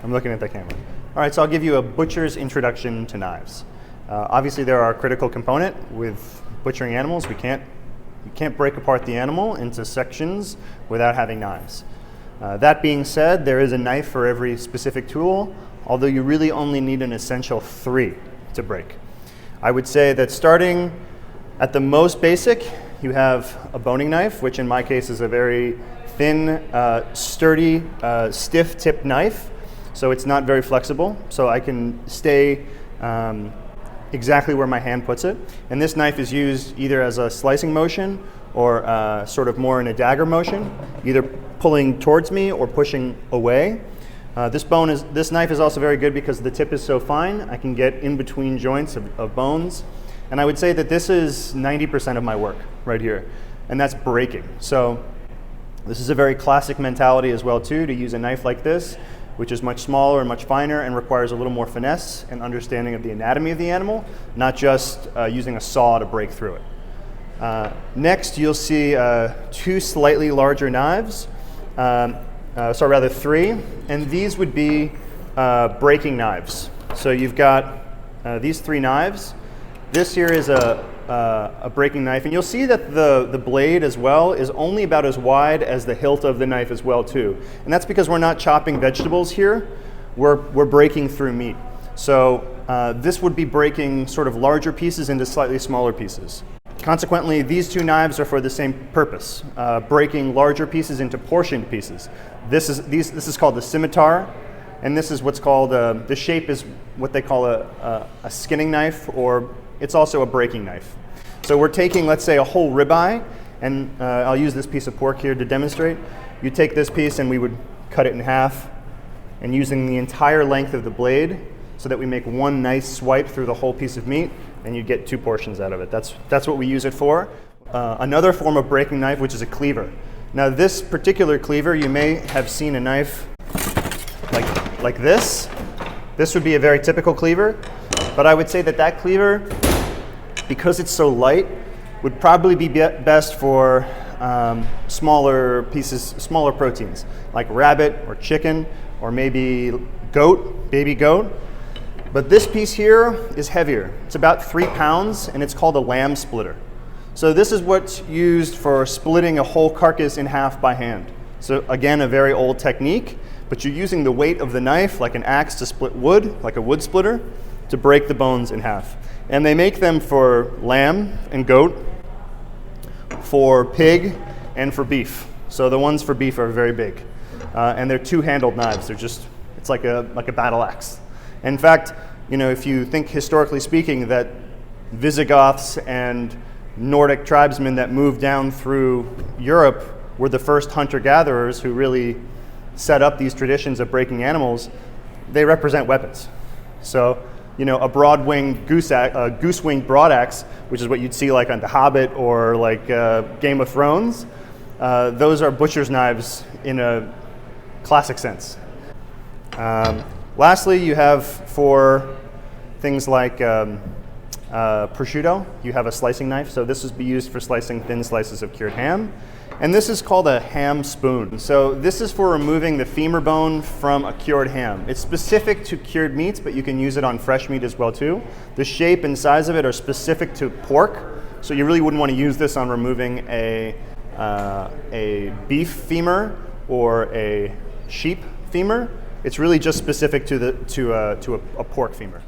I'm looking at the camera. All right, so I'll give you a butcher's introduction to knives. Obviously, they're our critical component with butchering animals. You can't break apart the animal into sections without having knives. That being said, there is a knife for every specific tool, although you really only need an essential 3 to break. I would say that starting at the most basic, you have a boning knife, which in my case is a very thin, sturdy, stiff-tipped knife. So it's not very flexible, so I can stay exactly where my hand puts it. And this knife is used either as a slicing motion or sort of more in a dagger motion, either pulling towards me or pushing away. This knife is also very good because the tip is so fine. I can get in between joints of bones. And I would say that this is 90% of my work right here, and that's breaking. So this is a very classic mentality as well too, to use a knife like this, which is much smaller and much finer and requires a little more finesse and understanding of the anatomy of the animal, not just using a saw to break through it. Next, you'll see 2 slightly larger knives, rather 3, and these would be breaking knives. So you've got these 3 knives. This here is a breaking knife, and you'll see that the blade as well is only about as wide as the hilt of the knife as well too. And that's because we're not chopping vegetables here, we're breaking through meat. So this would be breaking sort of larger pieces into slightly smaller pieces. Consequently, these 2 knives are for the same purpose, breaking larger pieces into portioned pieces. This is called the scimitar, and this is what's called, the shape is what they call a skinning knife, or it's also a breaking knife. So we're taking, let's say, a whole ribeye, and I'll use this piece of pork here to demonstrate. You take this piece and we would cut it in half, and using the entire length of the blade so that we make one nice swipe through the whole piece of meat, and you get 2 portions out of it. That's what we use it for. Another form of breaking knife, which is a cleaver. Now this particular cleaver, you may have seen a knife like this. This would be a very typical cleaver, but I would say that cleaver, because it's so light, would probably be best for smaller pieces, smaller proteins, like rabbit or chicken, or maybe goat, baby goat. But this piece here is heavier. It's about 3 pounds, and it's called a lamb splitter. So this is what's used for splitting a whole carcass in half by hand. So again, a very old technique, but you're using the weight of the knife, like an axe to split wood, like a wood splitter, to break the bones in half. And they make them for lamb and goat, for pig, and for beef. So the ones for beef are very big. And they're 2-handled knives. It's like a battle axe. In fact, if you think historically speaking that Visigoths and Nordic tribesmen that moved down through Europe were the first hunter-gatherers who really set up these traditions of breaking animals, they represent weapons. So, a broad-winged goose-winged broadaxe, which is what you'd see like on The Hobbit or like Game of Thrones, those are butcher's knives in a classic sense. Lastly, you have for things like prosciutto, you have a slicing knife. So this would be used for slicing thin slices of cured ham. And this is called a ham spoon. So this is for removing the femur bone from a cured ham. It's specific to cured meats, but you can use it on fresh meat as well too. The shape and size of it are specific to pork. So you really wouldn't want to use this on removing a beef femur or a sheep femur. It's really just specific to a pork femur.